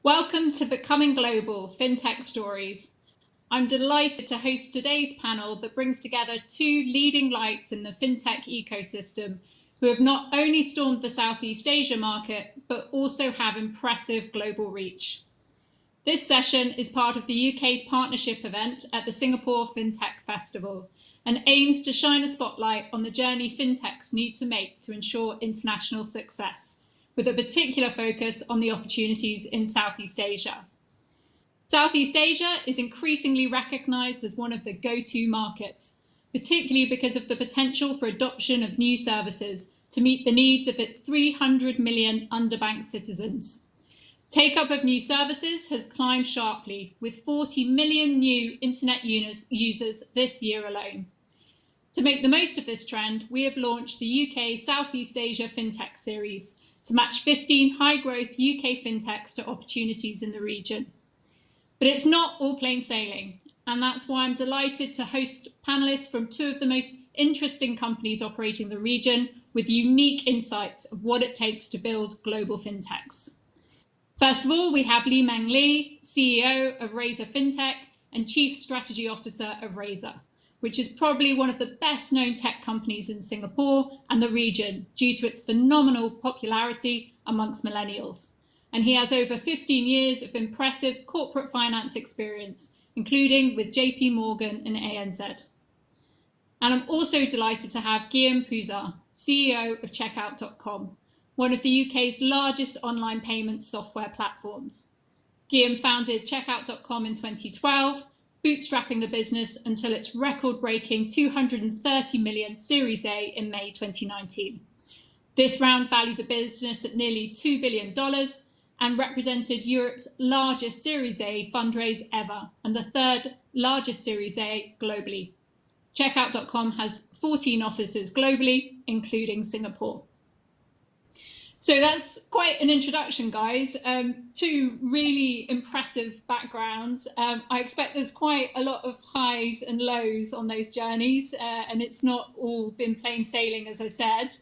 Welcome to Becoming Global, FinTech Stories. I'm delighted to host today's panel that brings together two leading lights in the FinTech ecosystem who have not only stormed the Southeast Asia market, but also have impressive global reach. This session is part of the UK's partnership event at the Singapore FinTech Festival and aims to shine a spotlight on the journey FinTechs need to make to ensure international success, with a particular focus on the opportunities in Southeast Asia. Southeast Asia is increasingly recognized as one of the go-to markets, particularly because of the potential for adoption of new services to meet the needs of its 300 million underbanked citizens. Take-up of new services has climbed sharply, with 40 million new internet users this year alone. To make the most of this trend, we have launched the UK Southeast Asia FinTech Series, to match 15 high-growth UK fintechs to opportunities in the region. But it's not all plain sailing, and that's why I'm delighted to host panelists from two of the most interesting companies operating the region with unique insights of what it takes to build global fintechs. First of all, we have LiMeng Li, CEO of Razer FinTech and Chief Strategy Officer of Razer, which is probably one of the best known tech companies in Singapore and the region due to its phenomenal popularity amongst millennials. And he has over 15 years of impressive corporate finance experience, including with JP Morgan and ANZ. And I'm also delighted to have Guillaume Pousaz, CEO of Checkout.com, one of the UK's largest online payments software platforms. Guillaume founded Checkout.com in 2012, bootstrapping the business until its record-breaking 230 million Series A in May 2019. This round valued the business at nearly $2 billion and represented Europe's largest Series A fundraise ever and the third largest Series A globally. Checkout.com has 14 offices globally, including Singapore. So that's quite an introduction, guys. Two really impressive backgrounds. I expect there's quite a lot of highs and lows on those journeys, and it's not all been plain sailing, as I said.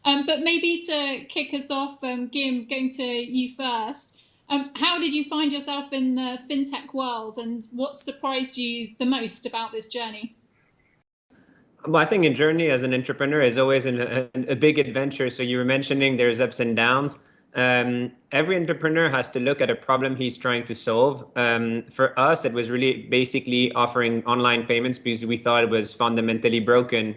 But maybe to kick us off, Guillaume, going to you first. How did you find yourself in the fintech world, and what surprised you the most about this journey? Well, I think a journey as an entrepreneur is always a big adventure. So you were mentioning there's ups and downs. Every entrepreneur has to look at a problem he's trying to solve. For us, it was really basically offering online payments because we thought it was fundamentally broken.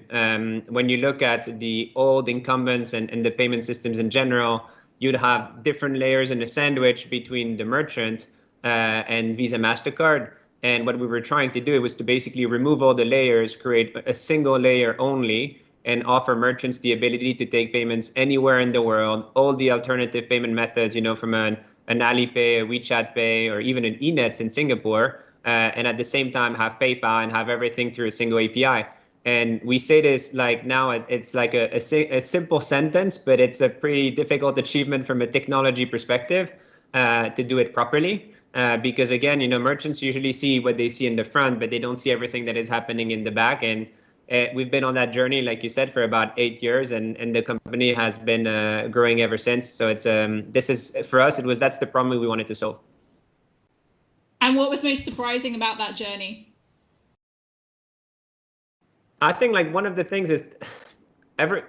When you look at the old incumbents and the payment systems in general, you'd have different layers in a sandwich between the merchant and Visa, MasterCard. And what we were trying to do was to basically remove all the layers, create a single layer only, and offer merchants the ability to take payments anywhere in the world, all the alternative payment methods, from an Alipay, a WeChat Pay, or even an eNets in Singapore, and at the same time have PayPal and have everything through a single API. And we say this like now, it's like a simple sentence, but it's a pretty difficult achievement from a technology perspective to do it properly. Because again, merchants usually see what they see in the front, but they don't see everything that is happening in the back. And we've been on that journey, like you said, for about 8 years, and the company has been growing ever since. So it's this is for us. That's the problem we wanted to solve. And what was most surprising about that journey? I think like one of the things is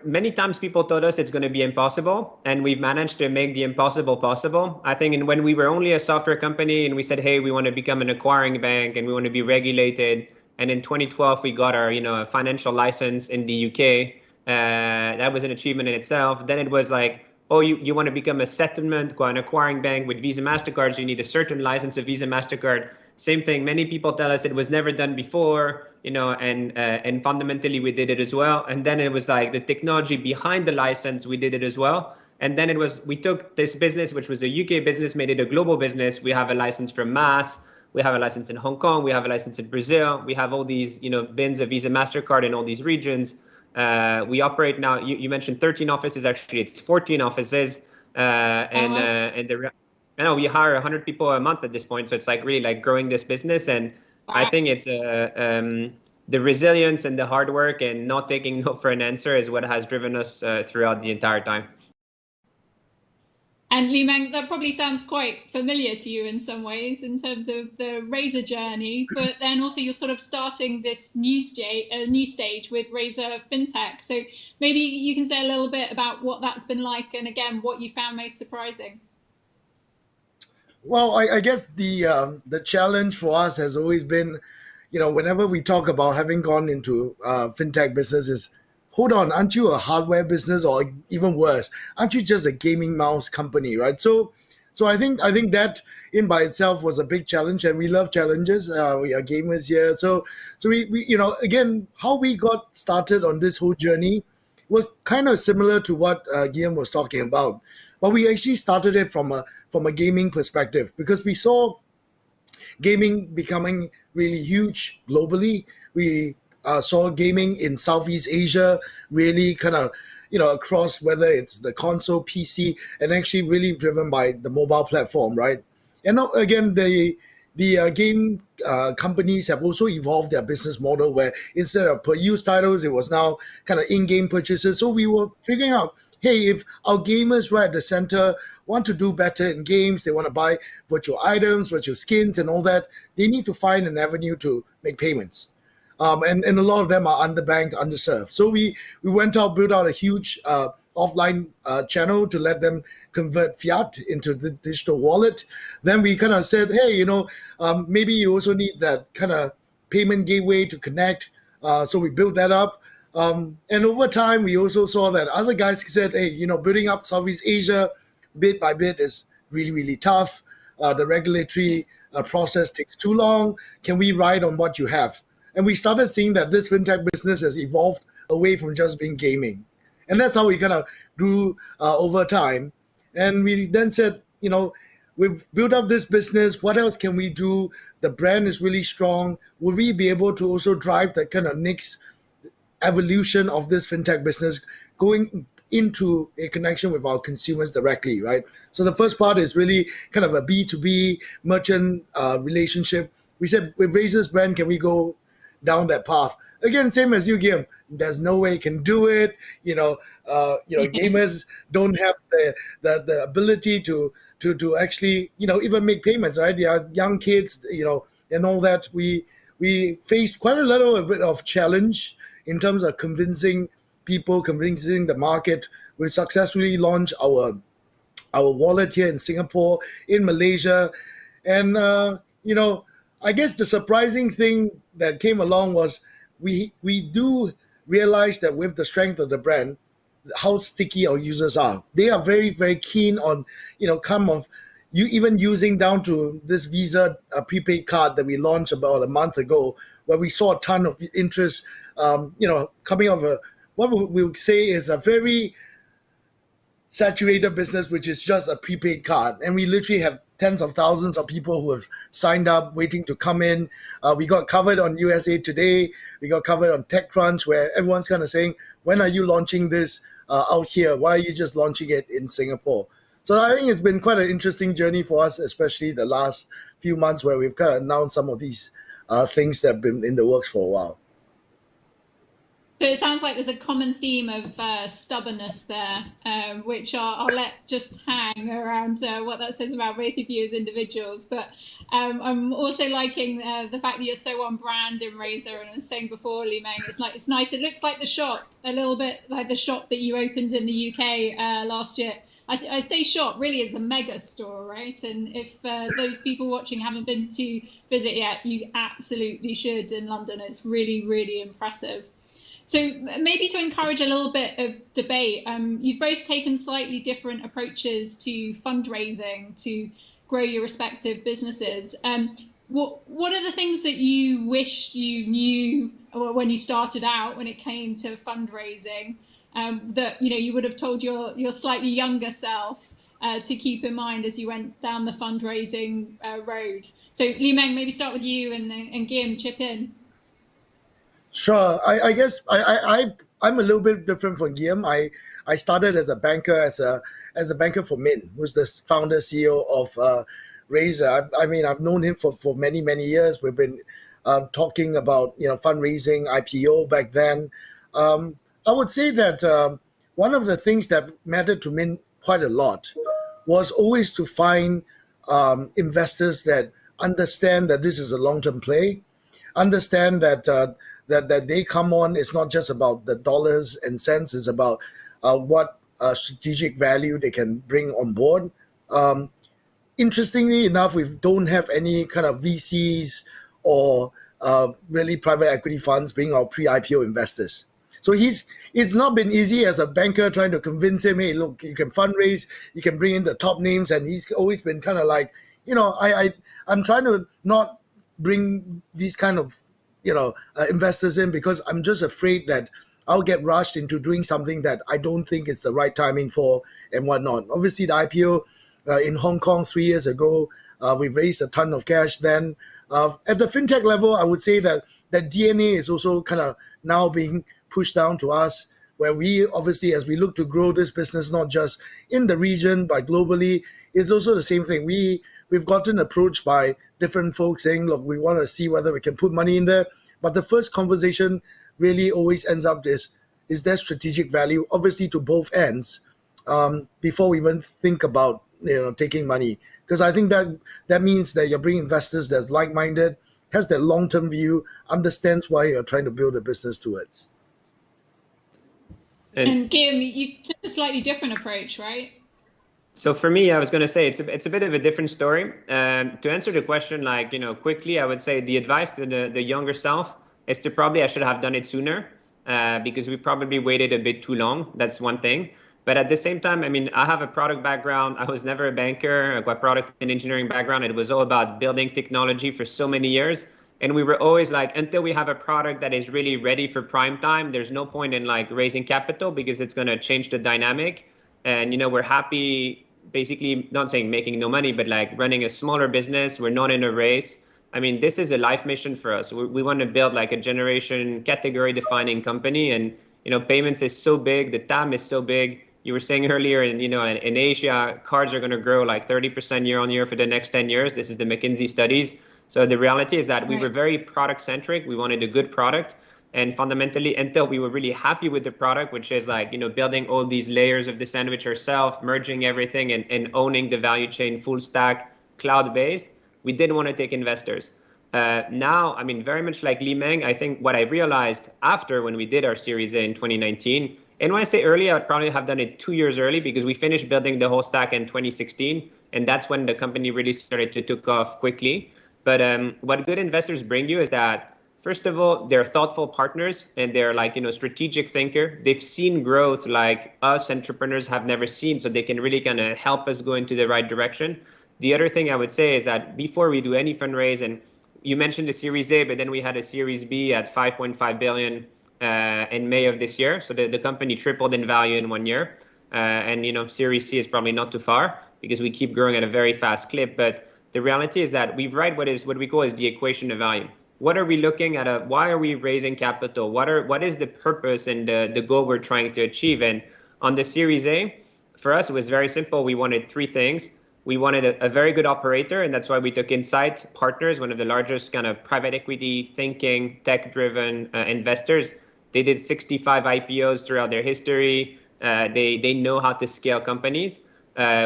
many times people told us it's going to be impossible, and we've managed to make the impossible possible. I think when we were only a software company and we said, hey, we want to become an acquiring bank and we want to be regulated. And in 2012, we got our, a financial license in the UK. That was an achievement in itself. Then it was like, oh, you want to become a settlement, an acquiring bank with Visa, MasterCard, so you need a certain license of Visa, MasterCard. Same thing. Many people tell us it was never done before, and fundamentally we did it as well. And then it was like the technology behind the license, we did it as well. And then we took this business, which was a UK business, made it a global business. We have a license from Mass. We have a license in Hong Kong. We have a license in Brazil. We have all these, bins of Visa, MasterCard in all these regions. We operate now. You mentioned 13 offices. Actually, it's 14 offices. I know we hire 100 people a month at this point. So it's like really like growing this business. And I think it's the resilience and the hard work and not taking no for an answer is what has driven us throughout the entire time. And LiMeng, that probably sounds quite familiar to you in some ways in terms of the Razer journey, but then also you're sort of starting this new stage with Razer FinTech. So maybe you can say a little bit about what that's been like, and again, what you found most surprising. Well, I guess the challenge for us has always been, whenever we talk about having gone into fintech business, is hold on, aren't you a hardware business, or even worse, aren't you just a gaming mouse company, right? So I think that in by itself was a big challenge, and we love challenges. We are gamers here, so we again, how we got started on this whole journey was kind of similar to what Guillaume was talking about. But we actually started it from a gaming perspective, because we saw gaming becoming really huge globally. We saw gaming in Southeast Asia really kind of, across, whether it's the console, PC, and actually really driven by the mobile platform, right? And now, again, the game companies have also evolved their business model, where instead of per-use titles, it was now kind of in-game purchases. So we were figuring out, hey, if our gamers right at the center want to do better in games, they want to buy virtual items, virtual skins, and all that, they need to find an avenue to make payments. And a lot of them are underbanked, underserved. So we went out, built out a huge offline channel to let them convert fiat into the digital wallet. Then we kind of said, hey, maybe you also need that kind of payment gateway to connect. So we built that up. And over time, we also saw that other guys said, hey, building up Southeast Asia bit by bit is really, really tough. The regulatory process takes too long. Can we ride on what you have? And we started seeing that this fintech business has evolved away from just being gaming. And that's how we kind of grew over time. And we then said, we've built up this business. What else can we do? The brand is really strong. Will we be able to also drive that kind of next evolution of this fintech business, going into a connection with our consumers directly, right? So the first part is really kind of a B2B merchant relationship. We said, with Razer's brand, can we go down that path? Again, same as you, Guillaume. There's no way you can do it. Gamers don't have the ability to actually, even make payments, right? They are young kids, and all that. We faced quite a little bit of challenge in terms of convincing people, convincing the market. We successfully launched our wallet here in Singapore, in Malaysia. And, I guess the surprising thing that came along was we do realize that with the strength of the brand, how sticky our users are. They are very, very keen on, you even using down to this Visa prepaid card that we launched about a month ago, where we saw a ton of interest, coming off what we would say is a very saturated business, which is just a prepaid card. And we literally have tens of thousands of people who have signed up, waiting to come in. We got covered on USA Today. We got covered on TechCrunch, where everyone's kind of saying, when are you launching this out here? Why are you just launching it in Singapore? So I think it's been quite an interesting journey for us, especially the last few months, where we've kind of announced some of these things that have been in the works for a while. So it sounds like there's a common theme of stubbornness there, which I'll let just hang around what that says about both of you as individuals. But I'm also liking the fact that you're so on brand in Razer. And I was saying before, LiMeng, it's nice. It looks like the shop, a little bit like the shop that you opened in the UK last year. I say shop, really is a mega store, right? And if those people watching haven't been to visit yet, you absolutely should in London. It's really, really impressive. So maybe to encourage a little bit of debate, you've both taken slightly different approaches to fundraising to grow your respective businesses. What are the things that you wish you knew when you started out, when it came to fundraising, that you would have told your slightly younger self to keep in mind as you went down the fundraising road? So LiMeng, maybe start with you, and Guillaume, chip in. Sure. I guess I'm a little bit different from Guillaume. I started as a banker, as a banker for Min, who's the founder CEO of Razer. I mean, I've known him for many, many years. We've been talking about fundraising, IPO back then. I would say that one of the things that mattered to Min quite a lot was always to find investors that understand that this is a long-term play, understand that that they come on. It's not just about the dollars and cents. It's about what strategic value they can bring on board. Interestingly enough, we don't have any kind of VCs or really private equity funds being our pre-IPO investors. So it's not been easy as a banker trying to convince him, hey, look, you can fundraise, you can bring in the top names, and he's always been kind of like, I'm trying to not bring these kind of investors in because I'm just afraid that I'll get rushed into doing something that I don't think is the right timing for and whatnot. Obviously, the IPO in Hong Kong 3 years ago, we raised a ton of cash then. At the FinTech level, I would say that DNA is also kind of now being pushed down to us, where we obviously, as we look to grow this business, not just in the region, but globally, it's also the same thing. We've gotten approached by different folks saying, look, we want to see whether we can put money in there. But the first conversation really always ends up is there strategic value, obviously to both ends, before we even think about taking money. Because I think that means that you're bringing investors that's like-minded, has that long-term view, understands why you're trying to build a business towards. And Guillaume, you took a slightly different approach, right? So for me, I was going to say it's a bit of a different story. To answer the question, quickly, I would say the advice to the younger self is to I should have done it sooner, because we probably waited a bit too long. That's one thing. But at the same time, I have a product background. I was never a banker. I've got product and engineering background. It was all about building technology for so many years. And we were always like, until we have a product that is really ready for prime time, there's no point in raising capital because it's going to change the dynamic. And, we're happy, basically, not saying making no money, but running a smaller business. We're not in a race. This is a life mission for us. We want to build a generation category defining company. And, payments is so big. The TAM is so big. You were saying earlier, in Asia, cards are going to grow 30% year on year for the next 10 years. This is the McKinsey studies. So the reality is that we were very product centric. We wanted a good product. And fundamentally, until we were really happy with the product, which is building all these layers of the sandwich ourselves, merging everything and owning the value chain full stack, cloud-based, we didn't want to take investors. Now, very much like LiMeng, I think what I realized after when we did our Series A in 2019, and when I say early, I'd probably have done it 2 years early because we finished building the whole stack in 2016. And that's when the company really started to take off quickly. But what good investors bring you is that, first of all, they're thoughtful partners and they're strategic thinker. They've seen growth like us entrepreneurs have never seen, so they can really kind of help us go into the right direction. The other thing I would say is that before we do any fundraise, and you mentioned the Series A, but then we had a Series B at 5.5 billion in May of this year. So the company tripled in value in 1 year. And Series C is probably not too far because we keep growing at a very fast clip. But the reality is that we write what we call is the equation of value. What are we looking at? Why are we raising capital? What is the purpose and the goal we're trying to achieve? And on the Series A, for us, it was very simple. We wanted three things. We wanted a very good operator, and that's why we took Insight Partners, one of the largest kind of private equity thinking, tech-driven investors. They did 65 IPOs throughout their history. They know how to scale companies.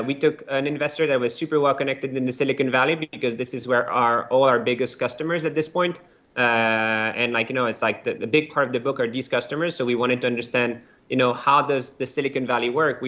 We took an investor that was super well connected in the Silicon Valley because this is where all our biggest customers at this point. And it's the big part of the book are these customers. So we wanted to understand, how does the Silicon Valley work?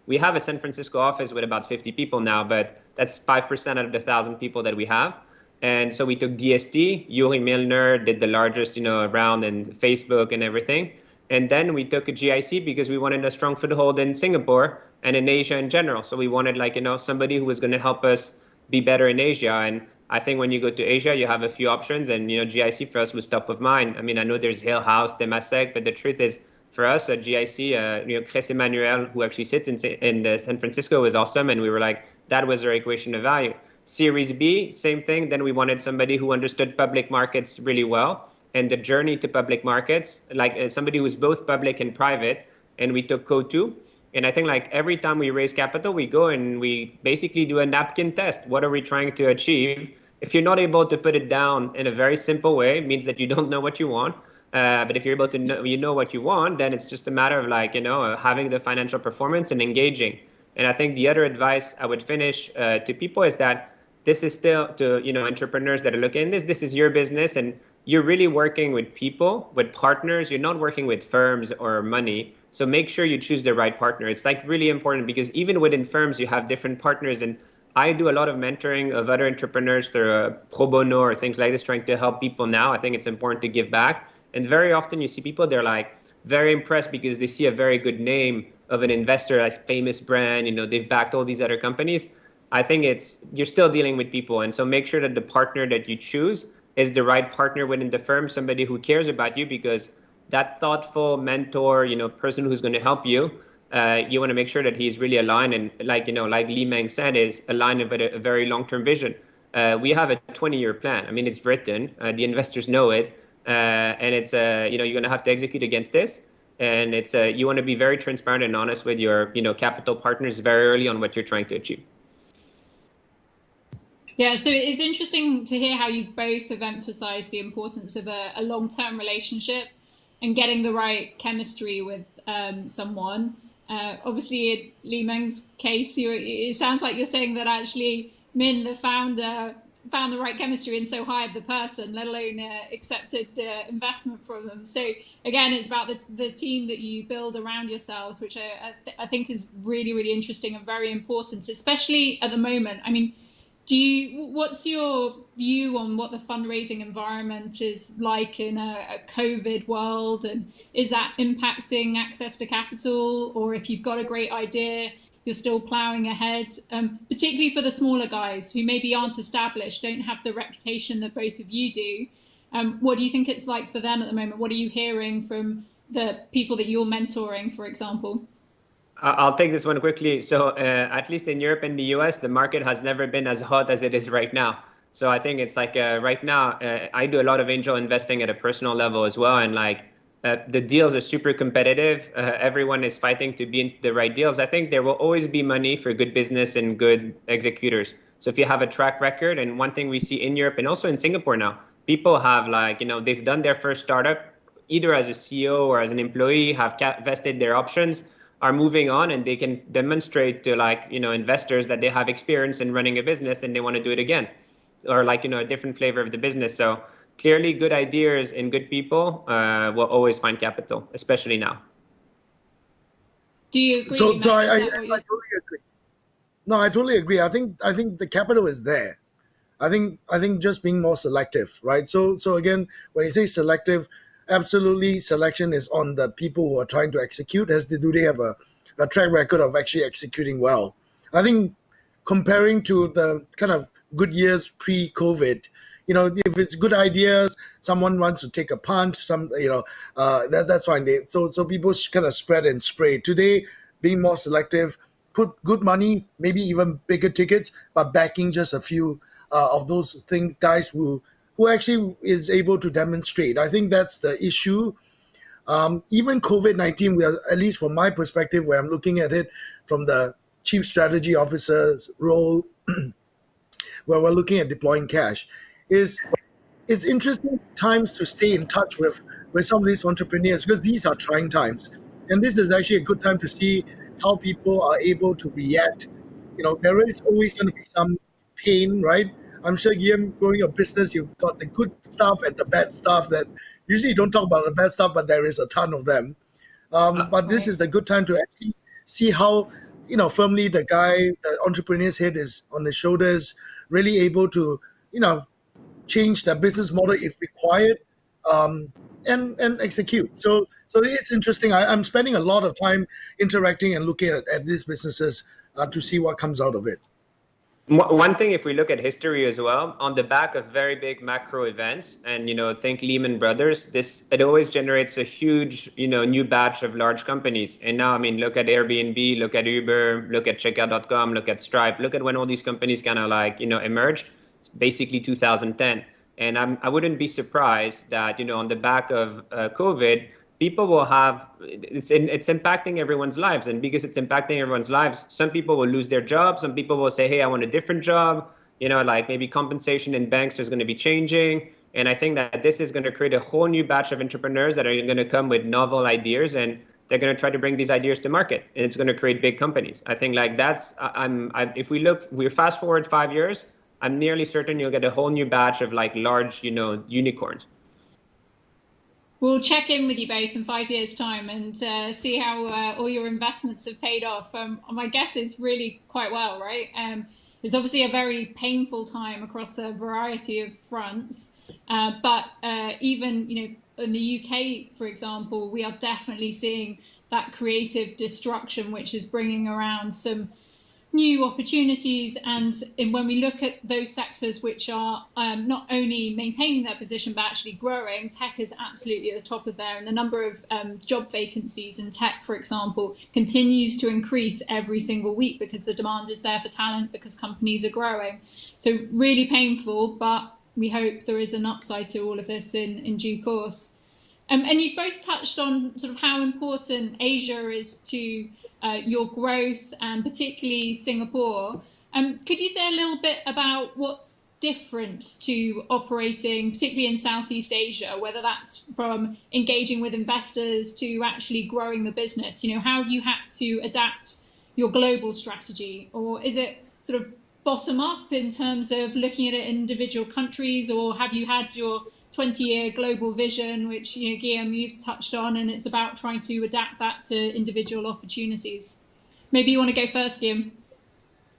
We have a San Francisco office with about 50 people now, but that's 5% out of the 1,000 people that we have. And so we took DST, Yuri Milner did the largest, round in Facebook and everything. And then we took a GIC because we wanted a strong foothold in Singapore and in Asia in general. So we wanted somebody who was going to help us be better in Asia. And I think when you go to Asia, you have a few options. And, GIC for us was top of mind. I know there's Hill House, Temasek, but the truth is for us at GIC, Chris Emmanuel, who actually sits in San Francisco, was awesome. And we were that was our equation of value. Series B, same thing. Then we wanted somebody who understood public markets really well and the journey to public markets, somebody who was both public and private. And we took Coatue. And I think every time we raise capital, we go and we basically do a napkin test. What are we trying to achieve? If you're not able to put it down in a very simple way, it means that you don't know what you want. But if you're able to know what you want, then it's just a matter of having the financial performance and engaging. And I think the other advice I would finish to people is that this is still to, entrepreneurs that are looking at this is your business, and you're really working with people, with partners. You're not working with firms or money. So make sure you choose the right partner. It's like really important, because even within firms, you have different partners. And I do a lot of mentoring of other entrepreneurs through pro bono or things like this, trying to help people now. I think it's important to give back. And very often you see people, they're like very impressed because they see a very good name of an investor, a famous brand, they've backed all these other companies. I think you're still dealing with people. And so make sure that the partner that you choose is the right partner within the firm, somebody who cares about you, because that thoughtful mentor, person who's going to help you, you want to make sure that he's really aligned. And like LiMeng said, is aligned with a very long-term vision. We have a 20-year plan. I mean, it's written, the investors know it. And it's, you're going to have to execute against this. And it's, you want to be very transparent and honest with your, capital partners very early on what you're trying to achieve. Yeah, so it's interesting to hear how you both have emphasized the importance of a long-term relationship and getting the right chemistry with someone. Obviously, in LiMeng's case, it sounds like you're saying that actually Min, the founder, found the right chemistry and so hired the person, let alone accepted investment from them. So again, it's about the team that you build around yourselves, which I think is really, really interesting and very important, especially at the moment. I mean, what's your view on what the fundraising environment is like in a COVID world, and is that impacting access to capital? Or if you've got a great idea, you're still plowing ahead, particularly for the smaller guys who maybe aren't established, don't have the reputation that both of you do. What do you think it's like for them at the moment? What are you hearing from the people that you're mentoring, for example? I'll take this one quickly. So at least in Europe and the US, the market has never been as hot as it is right now. So I think it's like right now, I do a lot of angel investing at a personal level as well. And like the deals are super competitive. Everyone is fighting to be in the right deals. I think there will always be money for good business and good executors. So if you have a track record, and one thing we see in Europe and also in Singapore now, people have like, they've done their first startup, either as a CEO or as an employee, have vested their options, are moving on, and they can demonstrate to investors that they have experience in running a business and they want to do it again, or a different flavor of the business. So clearly good ideas and good people will always find capital, especially now. Do you agree? So I totally agree. No, I totally agree. I think the capital is there. I think just being more selective, right? So again, when you say selective, absolutely, selection is on the people who are trying to execute. Do they have a track record of actually executing well? I think comparing to the kind of good years pre-COVID, if it's good ideas, someone wants to take a punt, that's fine. So people kind of spread and spray. Today, being more selective, put good money, maybe even bigger tickets, but backing just a few of those guys who actually is able to demonstrate. I think that's the issue. Even COVID-19, we are, at least from my perspective, where I'm looking at it from the chief strategy officer's role, where we're looking at deploying cash, it's interesting times to stay in touch with some of these entrepreneurs, because these are trying times. And this is actually a good time to see how people are able to react. There is always going to be some pain, right? I'm sure, Guillaume, growing your business, you've got the good stuff and the bad stuff that usually you don't talk about the bad stuff, but there is a ton of them. But this is a good time to actually see how, firmly the entrepreneur's head is on his shoulders, really able to, change their business model if required, and execute. So it's interesting. I'm spending a lot of time interacting and looking at these businesses to see what comes out of it. One thing, if we look at history as well, on the back of very big macro events, and think Lehman Brothers, it always generates a huge new batch of large companies. And now, I mean, look at Airbnb, look at Uber, look at Checkout.com, look at Stripe, look at when all these companies kind of emerged. It's basically 2010, and I wouldn't be surprised that on the back of COVID, people will have, it's impacting everyone's lives. And because it's impacting everyone's lives, some people will lose their jobs. Some people will say, hey, I want a different job. Maybe compensation in banks is going to be changing. And I think that this is going to create a whole new batch of entrepreneurs that are going to come with novel ideas. And they're going to try to bring these ideas to market, and it's going to create big companies. I think like that's, if we fast forward 5 years, I'm nearly certain you'll get a whole new batch of like large, unicorns. We'll check in with you both in 5 years' time and see how all your investments have paid off. My guess is really quite well, right? It's obviously a very painful time across a variety of fronts, but even in the UK, for example, we are definitely seeing that creative destruction, which is bringing around some new opportunities. And when we look at those sectors which are not only maintaining their position but actually growing, tech is absolutely at the top of there. And the number of job vacancies in tech, for example, continues to increase every single week because the demand is there for talent, because companies are growing. So really painful, but we hope there is an upside to all of this in due course. And you've both touched on sort of how important Asia is to your growth, and particularly Singapore. Could you say a little bit about what's different to operating, particularly in Southeast Asia, whether that's from engaging with investors to actually growing the business? How have you had to adapt your global strategy? Or is it sort of bottom up in terms of looking at it in individual countries, or have you had your 20-year global vision, which Guillaume, you've touched on, and it's about trying to adapt that to individual opportunities? Maybe you want to go first, Guillaume.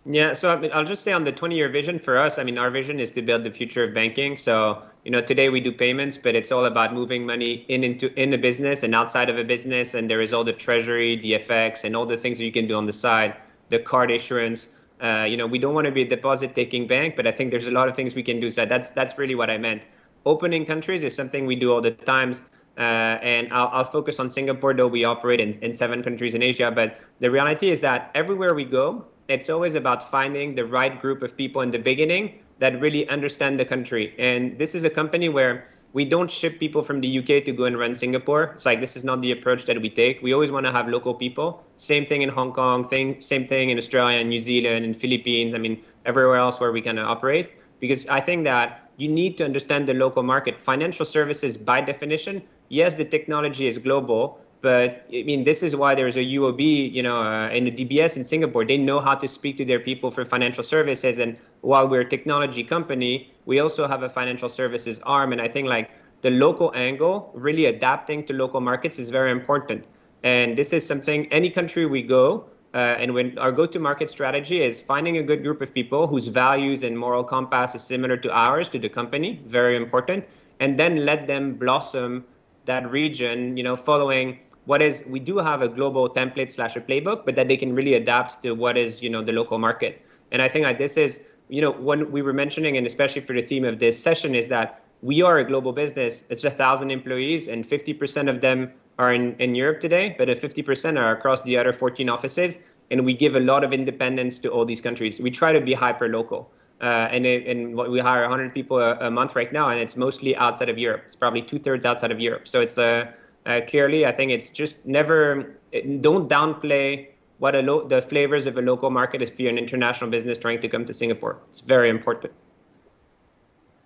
Yeah, so I'll just say on the 20-year vision for us, our vision is to build the future of banking. So today we do payments, but it's all about moving money in a business and outside of a business, and there is all the treasury, the FX, and all the things that you can do on the side, the card issuance. We don't want to be a deposit-taking bank, but I think there's a lot of things we can do. So that's really what I meant. Opening countries is something we do all the times, and I'll focus on Singapore, though we operate in 7 countries in Asia. But the reality is that everywhere we go, it's always about finding the right group of people in the beginning that really understand the country. And this is a company where we don't ship people from the UK to go and run Singapore. It's like, this is not the approach that we take. We always want to have local people. Same thing in Hong Kong, same thing in Australia and New Zealand and Philippines. Everywhere else where we can operate, because I think that you need to understand the local market. Financial services, by definition, yes, the technology is global, but this is why there's a UOB, and a DBS in Singapore. They know how to speak to their people for financial services. And while we're a technology company, we also have a financial services arm. And I think like the local angle, really adapting to local markets, is very important. And this is something, any country we go, and when our go-to-market strategy is finding a good group of people whose values and moral compass is similar to ours, to the company, very important, and then let them blossom that region, following we do have a global template / a playbook, but that they can really adapt to what is, the local market. And I think like this is, when we were mentioning, and especially for the theme of this session, is that we are a global business. It's 1,000 employees, and 50% of them are in Europe today, but 50% are across the other 14 offices. And we give a lot of independence to all these countries. We try to be hyper local. And we hire 100 people a month right now, and it's mostly outside of Europe. It's probably 2/3 outside of Europe. So it's clearly, I think it's just don't downplay what the flavors of a local market is if you're an international business trying to come to Singapore. It's very important.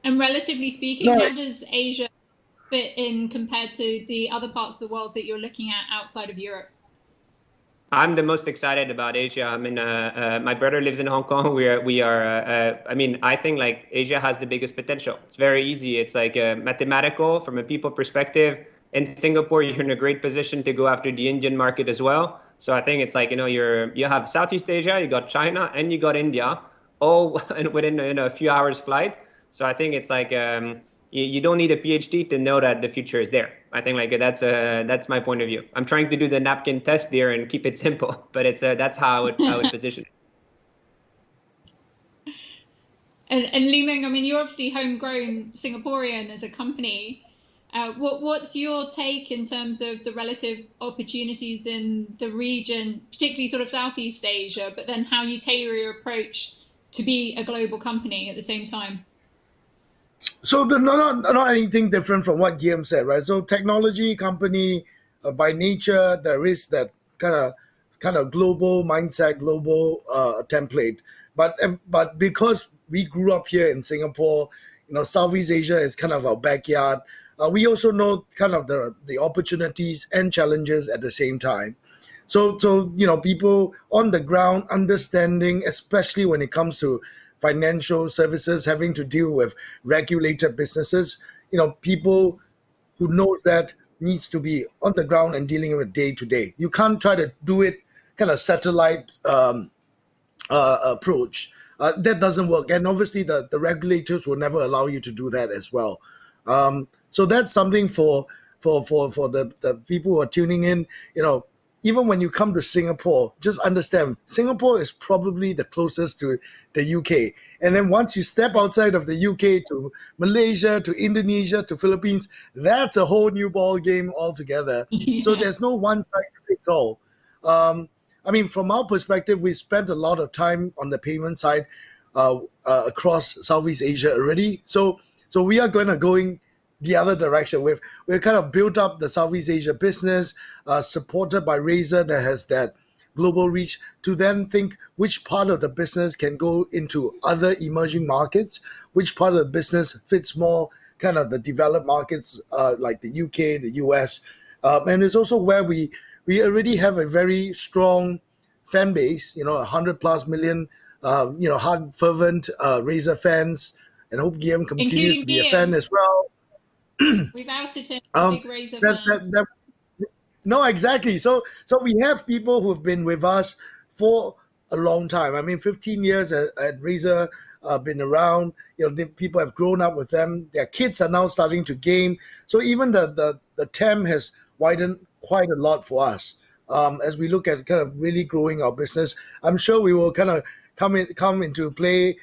And relatively speaking, how does Asia fit in compared to the other parts of the world that you're looking at outside of Europe? I'm the most excited about Asia. My brother lives in Hong Kong. I think like Asia has the biggest potential. It's very easy. It's like mathematical from a people perspective. In Singapore, you're in a great position to go after the Indian market as well. So I think it's like, you have Southeast Asia, you got China, and you got India, all within a few hours flight. So I think it's like, you don't need a PhD to know that the future is there. I think like that's my point of view. I'm trying to do the napkin test here and keep it simple, but that's how I would position it. And LiMeng, you're obviously homegrown Singaporean as a company. What's your take in terms of the relative opportunities in the region, particularly sort of Southeast Asia, but then how you tailor your approach to be a global company at the same time? So not anything different from what Guillaume said, right? So technology company, by nature, there is that kind of global mindset, global template. But because we grew up here in Singapore, Southeast Asia is kind of our backyard. we also know kind of the opportunities and challenges at the same time. So people on the ground understanding, especially when it comes to financial services, having to deal with regulated businesses, people who knows that needs to be on the ground and dealing with day to day. You can't try to do it kind of satellite approach. That doesn't work, and obviously the regulators will never allow you to do that as well. So that's something for the people who are tuning in. Even when you come to Singapore, just understand Singapore is probably the closest to the UK. And then once you step outside of the UK to Malaysia, to Indonesia, to Philippines, that's a whole new ball game altogether. Yeah. So there's no one size fits all. From our perspective, we spent a lot of time on the payment side across Southeast Asia already. So we are going the other direction. We've kind of built up the Southeast Asia business, supported by Razer that has that global reach, to then think which part of the business can go into other emerging markets, which part of the business fits more kind of the developed markets like the UK, the US. And it's also where we already have a very strong fan base, 100+ million, hard, fervent Razer fans. And I hope Guillaume continues to be a fan as well. We've outed him, big Razer fan. No, exactly. So we have people who've been with us for a long time. 15 years at Razer, been around. People have grown up with them. Their kids are now starting to game. So even the TAM has widened quite a lot for us as we look at kind of really growing our business. I'm sure we will kind of come into play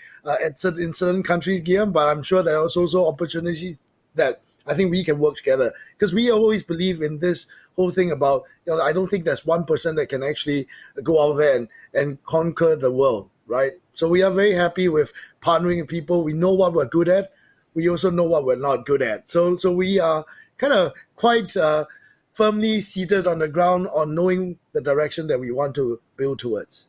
in certain countries, Guillaume, but I'm sure there are also opportunities that I think we can work together, because we always believe in this whole thing about, I don't think there's one person that can actually go out there and conquer the world, right? So we are very happy with partnering with people. We know what we're good at. We also know what we're not good at. So we are kind of quite firmly seated on the ground on knowing the direction that we want to build towards.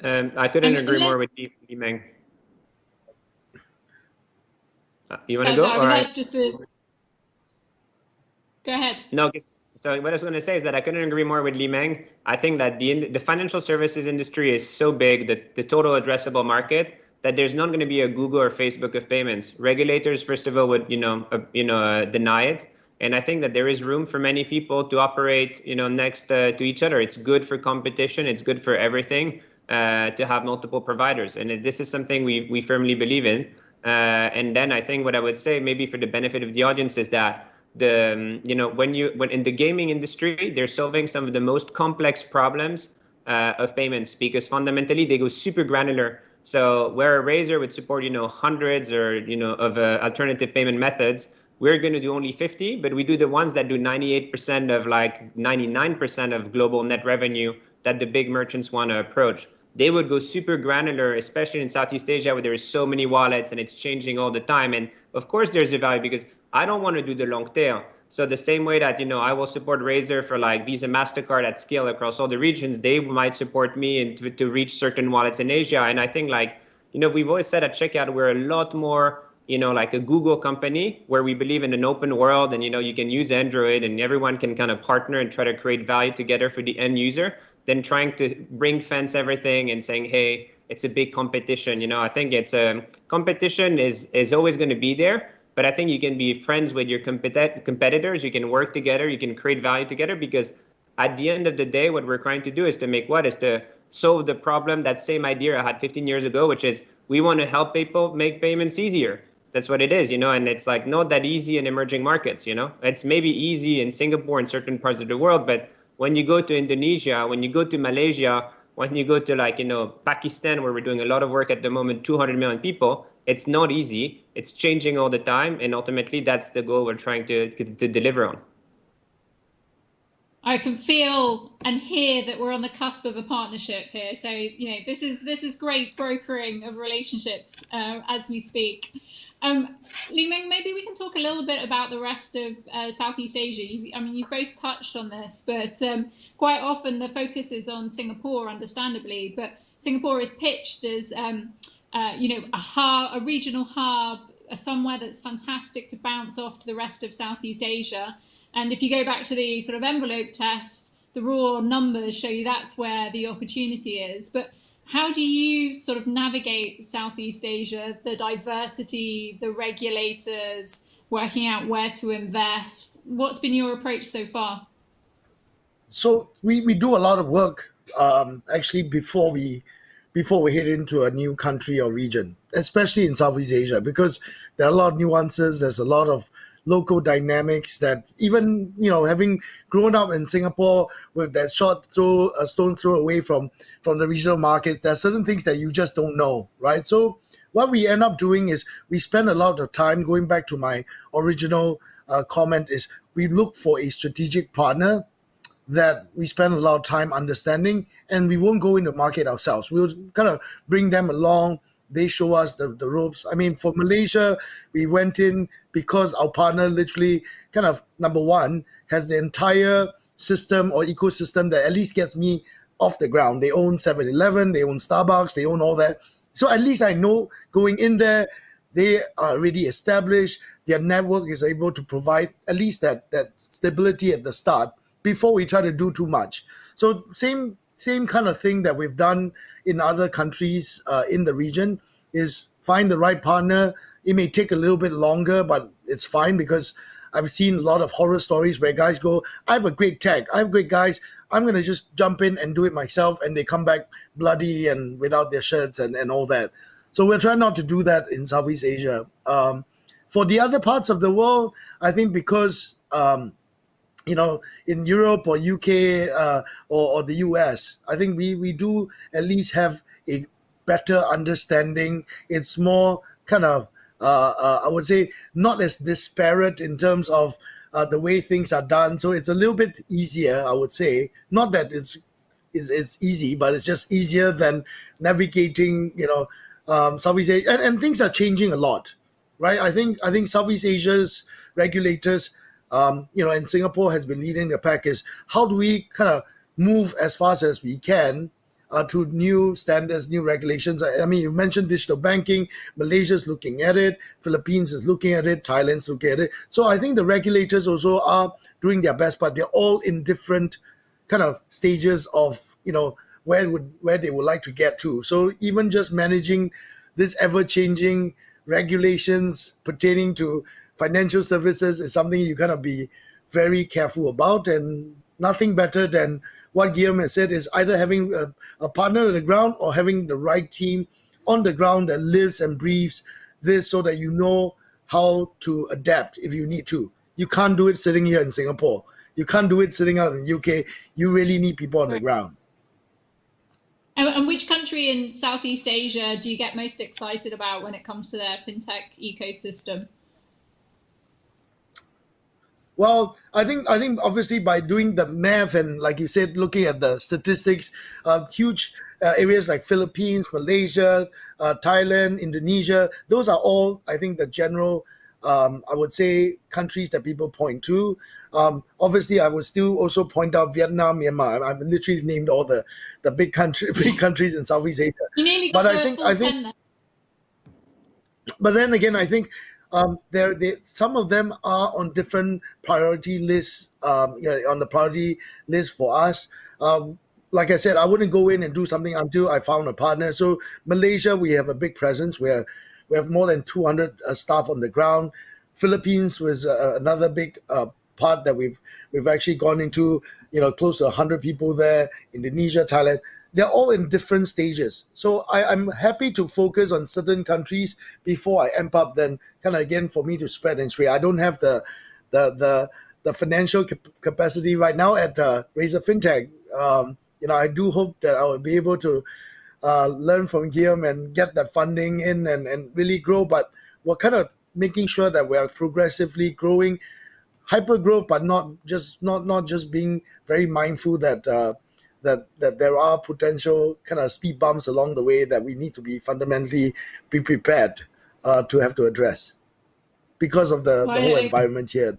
I couldn't agree more with LiMeng. You want to go? No, that's just the... Go ahead. No, so what I was going to say is that I couldn't agree more with LiMeng. I think that the financial services industry is so big, that the total addressable market, that there's not going to be a Google or Facebook of payments. Regulators, first of all, would deny it. And I think that there is room for many people to operate next to each other. It's good for competition. It's good for everything to have multiple providers. And this is something we firmly believe in. And then I think what I would say, maybe for the benefit of the audience, is that when in the gaming industry, they're solving some of the most complex problems of payments, because fundamentally they go super granular. So where a Razer would support hundreds or of alternative payment methods, we're going to do only 50, but we do the ones that do 98% of 99% of global net revenue that the big merchants want to approach. They would go super granular, especially in Southeast Asia, where there is so many wallets and it's changing all the time. And of course, there's a value, because I don't want to do the long tail. So the same way that I will support Razer for Visa, MasterCard at scale across all the regions, they might support me and to reach certain wallets in Asia. And I think we've always said at Checkout, we're a lot more like a Google company, where we believe in an open world, and you can use Android and everyone can kind of partner and try to create value together for the end user, than trying to ring fence everything and saying, hey, it's a big competition. I think it's a competition is always going to be there, but I think you can be friends with your competitors. You can work together. You can create value together, because at the end of the day, what we're trying to do is to solve the problem, that same idea I had 15 years ago, which is we want to help people make payments easier. That's what it is, and it's not that easy in emerging markets, It's maybe easy in Singapore and certain parts of the world, but when you go to Indonesia, when you go to Malaysia, when you go to Pakistan, where we're doing a lot of work at the moment, 200 million people, it's not easy. It's changing all the time, and ultimately that's the goal we're trying to deliver on. I can feel and hear that we're on the cusp of a partnership here. So this is great brokering of relationships as we speak. LiMeng, maybe we can talk a little bit about the rest of Southeast Asia. You've both touched on this, but quite often the focus is on Singapore, understandably. But Singapore is pitched as a regional hub are somewhere that's fantastic to bounce off to the rest of Southeast Asia. And if you go back to the sort of envelope test, the raw numbers show you that's where the opportunity is. But how do you sort of navigate Southeast Asia, the diversity, the regulators, working out where to invest? What's been your approach so far? So we do a lot of work actually before we head into a new country or region, especially in Southeast Asia, because there are a lot of nuances. There's a lot of local dynamics that even, having grown up in Singapore with that stone throw away from the regional markets, there are certain things that you just don't know, right? So what we end up doing is we spend a lot of time, going back to my original comment, is we look for a strategic partner that we spend a lot of time understanding, and we won't go in the market ourselves. We'll kind of bring them along. They show us the ropes. I mean, for Malaysia, we went in because our partner literally kind of, number one, has the entire system or ecosystem that at least gets me off the ground. They own 7-Eleven, they own Starbucks, they own all that. So at least I know going in there, they are already established. Their network is able to provide at least that stability at the start before we try to do too much. So same kind of thing that we've done in other countries in the region is find the right partner. It may take a little bit longer, but it's fine, because I've seen a lot of horror stories where guys go, I have a great tech, I have great guys, I'm going to just jump in and do it myself, and they come back bloody and without their shirts and all that. So we're trying not to do that in Southeast Asia. For the other parts of the world, I think because in Europe or UK or the US, I think we do at least have a better understanding. It's more kind of, I would say, not as disparate in terms of the way things are done. So it's a little bit easier, I would say. Not that it's easy, but it's just easier than navigating, Southeast Asia. And things are changing a lot, right? I think Southeast Asia's regulators, and Singapore has been leading the pack, is how do we kind of move as fast as we can to new standards, new regulations. I mean, you mentioned digital banking. Malaysia's looking at it. Philippines is looking at it. Thailand's looking at it. So I think the regulators also are doing their best, but they're all in different kind of stages of, where they would like to get to. So even just managing this ever-changing regulations pertaining to financial services is something you gotta be very careful about, and nothing better than what Guillaume has said is either having a partner on the ground or having the right team on the ground that lives and breathes this, so that you know how to adapt if you need to. You can't do it sitting here in Singapore. You can't do it sitting out in the UK. You really need people on the ground. And which country in Southeast Asia do you get most excited about when it comes to their fintech ecosystem? Well, I think obviously by doing the math and, like you said, looking at the statistics, huge areas like Philippines, Malaysia, Thailand, Indonesia, those are all, I think, the general, I would say, countries that people point to. Obviously, I would still also point out Vietnam, Myanmar. I've literally named all the big countries in Southeast Asia. You nearly got I think. But then again, I think some of them are on different priority lists. On the priority list for us. Like I said, I wouldn't go in and do something until I found a partner. So Malaysia, we have a big presence. We have more than 200 staff on the ground. Philippines was another big part that we've actually gone into. Close to 100 people there. Indonesia, Thailand. They're all in different stages. So I'm happy to focus on certain countries before I amp up. Then kind of again for me to spread and stray. I don't have the financial capacity right now at Razer FinTech. I do hope that I will be able to learn from Guillaume and get that funding in and really grow. But we're kind of making sure that we are progressively growing, hyper growth, but not just being very mindful that there are potential kind of speed bumps along the way that we need to be fundamentally be prepared to have to address because of the whole environment here.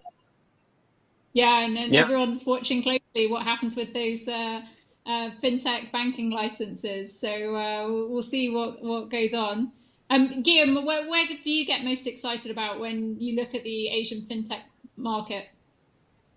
Yeah, and then everyone's watching closely what happens with those fintech banking licenses. So we'll see what goes on. Guillaume, where do you get most excited about when you look at the Asian fintech market?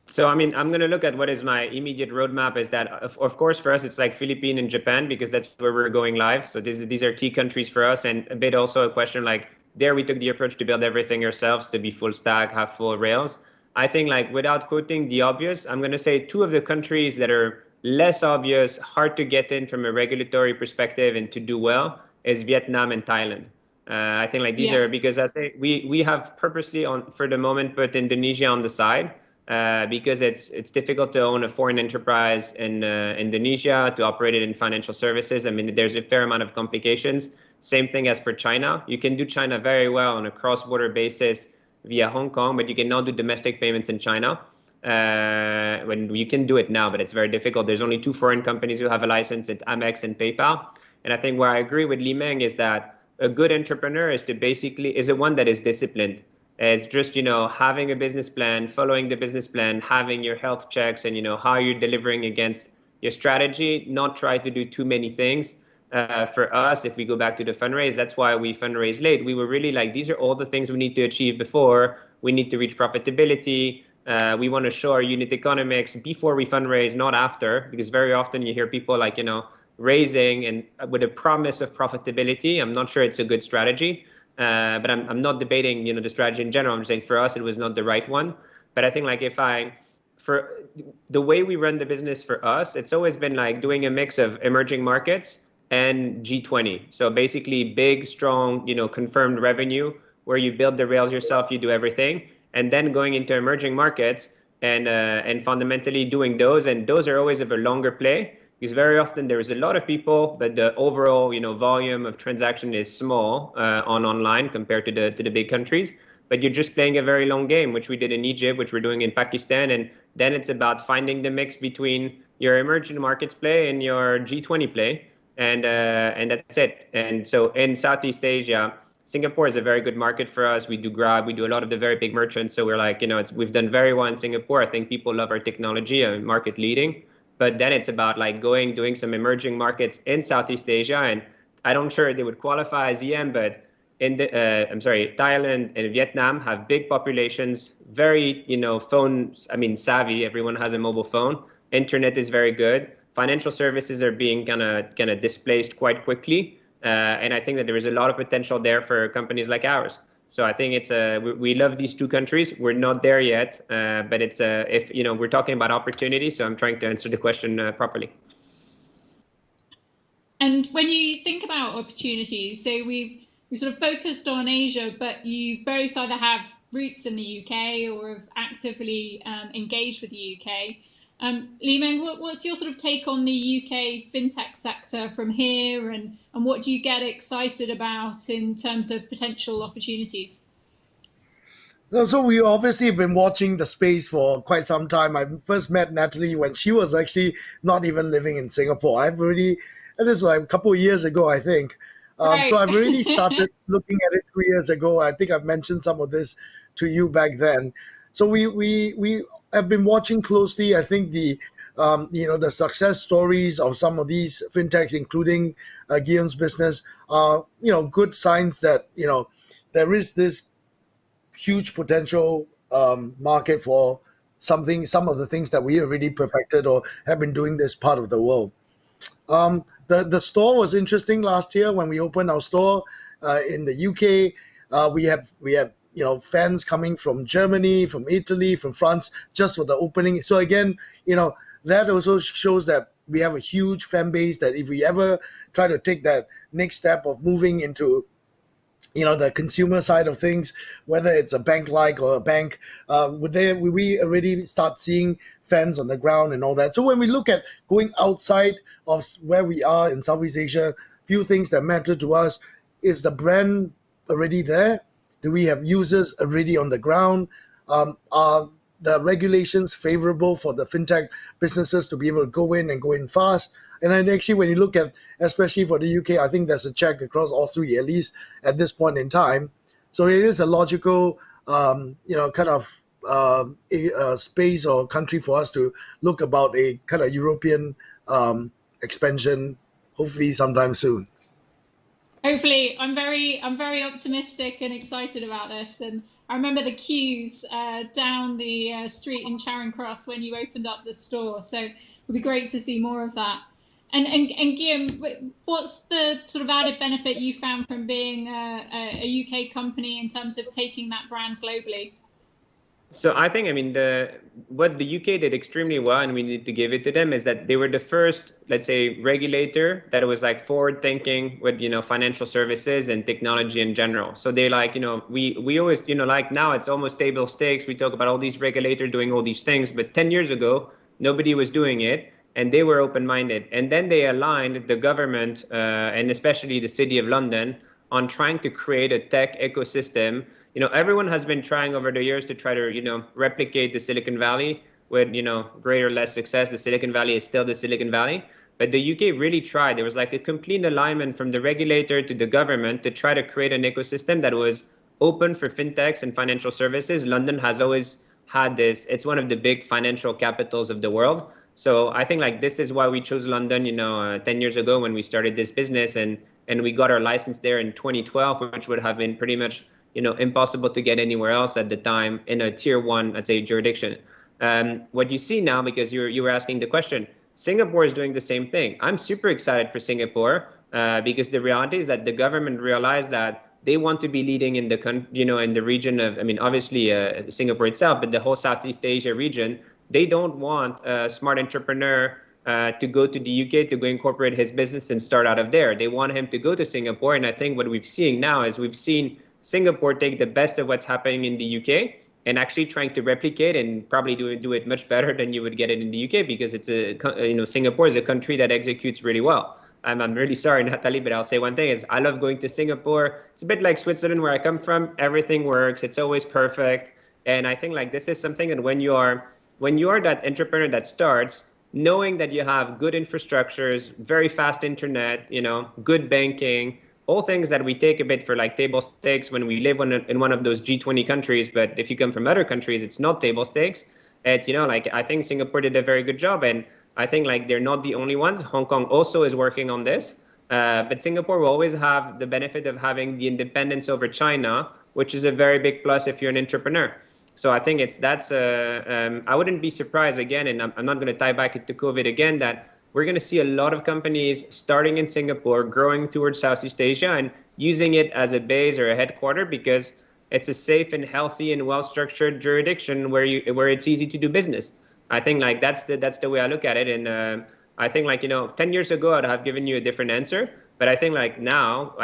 So, I mean, I'm going to look at what is my immediate roadmap is that, of course, for us, it's like Philippines and Japan, because that's where we're going live. So these are key countries for us. And a bit also a question like there, we took the approach to build everything ourselves, to be full stack, have full rails. I think like without quoting the obvious, I'm going to say two of the countries that are less obvious, hard to get in from a regulatory perspective and to do well is Vietnam and Thailand. I think like these are, because I say we have purposely for the moment put Indonesia on the side. Because it's difficult to own a foreign enterprise in Indonesia, to operate it in financial services. I mean, there's a fair amount of complications. Same thing as for China. You can do China very well on a cross-border basis via Hong Kong, but you cannot do domestic payments in China. When you can do it now, but it's very difficult. There's only two foreign companies who have a license, it's Amex and PayPal. And I think where I agree with LiMeng is that a good entrepreneur is the one that is disciplined. It's just, having a business plan, following the business plan, having your health checks and, how you're delivering against your strategy, not try to do too many things. For us, if we go back to the fundraise, that's why we fundraise late. We were really like, these are all the things we need to achieve before. We need to reach profitability. We want to show our unit economics before we fundraise, not after, because very often you hear people like, raising and with a promise of profitability. I'm not sure it's a good strategy. But I'm not debating, the strategy in general. I'm just saying for us, it was not the right one. But I think like for the way we run the business for us, it's always been like doing a mix of emerging markets and G20. So basically big, strong, confirmed revenue where you build the rails yourself, you do everything, and then going into emerging markets and fundamentally doing those. And those are always of a longer play. Because very often there is a lot of people, but the overall, volume of transaction is small online compared to the big countries. But you're just playing a very long game, which we did in Egypt, which we're doing in Pakistan, and then it's about finding the mix between your emerging markets play and your G20 play, and that's it. And so in Southeast Asia, Singapore is a very good market for us. We do Grab, we do a lot of the very big merchants. So we're like, we've done very well in Singapore. I think people love our technology, market leading. But then it's about like doing some emerging markets in Southeast Asia. And I'm not sure they would qualify as EM, but Thailand and Vietnam have big populations, very, savvy. Everyone has a mobile phone. Internet is very good. Financial services are being kind of displaced quite quickly. And I think that there is a lot of potential there for companies like ours. So I think we love these two countries. We're not there yet, but it's we're talking about opportunity. So I'm trying to answer the question properly. And when you think about opportunities, so we sort of focused on Asia, but you both either have roots in the UK or have actively engaged with the UK. LiMeng, what's your sort of take on the UK fintech sector from here, and what do you get excited about in terms of potential opportunities? So we obviously have been watching the space for quite some time. I first met Natalie when she was actually not even living in Singapore. And this was like a couple of years ago, I think. Right. So I've really started looking at it 3 years ago. I think I've mentioned some of this to you back then. So we have been watching closely. I think the success stories of some of these fintechs, including Guillaume's business, are good signs that there is this huge potential market for some of the things that we already perfected or have been doing this part of the world. The store was interesting last year when we opened our store in the UK. We have fans coming from Germany, from Italy, from France, just for the opening. So again, that also shows that we have a huge fan base, that if we ever try to take that next step of moving into the consumer side of things, whether it's a bank-like or a bank, we already start seeing fans on the ground and all that. So when we look at going outside of where we are in Southeast Asia, few things that matter to us is the brand already there? Do we have users already on the ground? Are the regulations favorable for the fintech businesses to be able to go in fast? And then actually, when you look at, especially for the UK, I think there's a check across all three, at least at this point in time. So it is a logical, space or country for us to look about a kind of European expansion, hopefully sometime soon. Hopefully, I'm very optimistic and excited about this. And I remember the queues down the street in Charing Cross when you opened up the store. So it would be great to see more of that. And Guillaume, what's the sort of added benefit you found from being a UK company in terms of taking that brand globally? So I think, I mean, what the UK did extremely well, and we need to give it to them, is that they were the first, let's say, regulator that was like forward thinking with, financial services and technology in general. So they like, we always, like now it's almost table stakes. We talk about all these regulators doing all these things, but 10 years ago, nobody was doing it. And they were open-minded. And then they aligned the government and especially the City of London on trying to create a tech ecosystem. Everyone has been trying over the years to try to, replicate the Silicon Valley with, greater or less success. The Silicon Valley is still the Silicon Valley. But the UK really tried. There was like a complete alignment from the regulator to the government to try to create an ecosystem that was open for fintechs and financial services. London has always had this. It's one of the big financial capitals of the world. So I think like this is why we chose London, 10 years ago when we started this business, and we got our license there in 2012, which would have been pretty much, impossible to get anywhere else at the time in a tier one, let's say, jurisdiction. What you see now, because you were asking the question, Singapore is doing the same thing. I'm super excited for Singapore because the reality is that the government realized that they want to be leading in the in the region of, I mean, obviously Singapore itself, but the whole Southeast Asia region. They don't want a smart entrepreneur to go to the UK to go incorporate his business and start out of there. They want him to go to Singapore. And I think what we've seen now is we've seen Singapore take the best of what's happening in the UK and actually trying to replicate and probably do it much better than you would get it in the UK, because it's Singapore is a country that executes really well. I'm really sorry, Natalie, but I'll say one thing is I love going to Singapore. It's a bit like Switzerland where I come from. Everything works. It's always perfect. And I think like this is something that when you are that entrepreneur that starts, knowing that you have good infrastructures, very fast internet, good banking, all things that we take a bit for like table stakes when we live in one of those G20 countries. But if you come from other countries, it's not table stakes. It's, like I think Singapore did a very good job. And I think like they're not the only ones. Hong Kong also is working on this. But Singapore will always have the benefit of having the independence over China, which is a very big plus if you're an entrepreneur. So I think I wouldn't be surprised again, and I'm not going to tie back it to COVID again, that we're going to see a lot of companies starting in Singapore, growing towards Southeast Asia and using it as a base or a headquarter because it's a safe and healthy and well-structured jurisdiction where it's easy to do business. I think like that's the way I look at it. And I think like, 10 years ago, I'd have given you a different answer. But I think like now,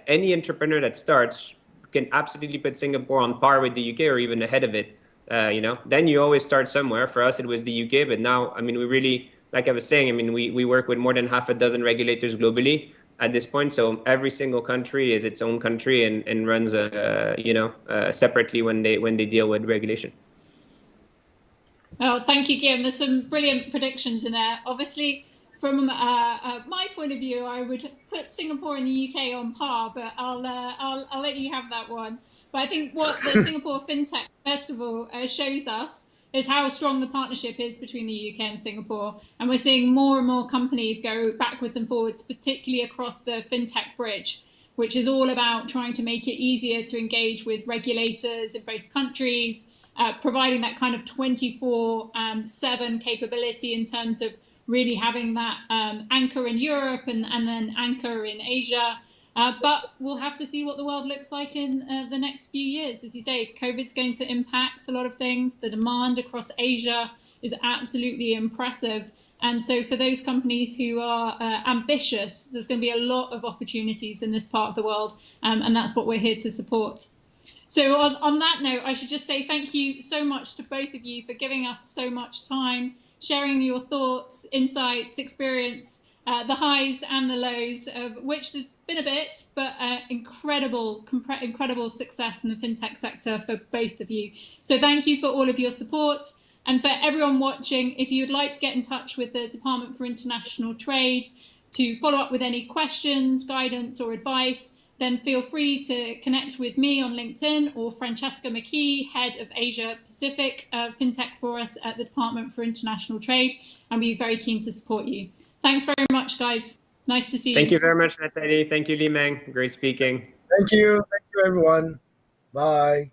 any entrepreneur that starts can absolutely put Singapore on par with the UK or even ahead of it. Then you always start somewhere. For us, it was the UK. But now, I mean, we really, like I was saying, I mean, we work with more than half a dozen regulators globally at this point. So every single country is its own country and runs, separately when they deal with regulation. Oh, thank you, Guillaume. There's some brilliant predictions in there. Obviously, from my point of view, I would put Singapore and the UK on par, but I'll let you have that one. But I think what the Singapore FinTech Festival shows us is how strong the partnership is between the UK and Singapore. And we're seeing more and more companies go backwards and forwards, particularly across the FinTech bridge, which is all about trying to make it easier to engage with regulators in both countries, providing that kind of 24/7 capability in terms of really having that anchor in Europe and then anchor in Asia. But we'll have to see what the world looks like in the next few years. As you say, COVID's going to impact a lot of things. The demand across Asia is absolutely impressive. And so for those companies who are ambitious, there's going to be a lot of opportunities in this part of the world. And that's what we're here to support. So on that note, I should just say thank you so much to both of you for giving us so much time, sharing your thoughts, insights, experience, the highs and the lows, of which there's been a bit, but incredible success in the fintech sector for both of you. So thank you for all of your support. And for everyone watching, if you'd like to get in touch with the Department for International Trade to follow up with any questions, guidance or advice, then feel free to connect with me on LinkedIn or Francesca McKee, Head of Asia Pacific FinTech for us at the Department for International Trade. And we're very keen to support you. Thanks very much, guys. Nice to see you. Thank you very much, Natalie. Thank you, LiMeng. Great speaking. Thank you. Thank you, everyone. Bye.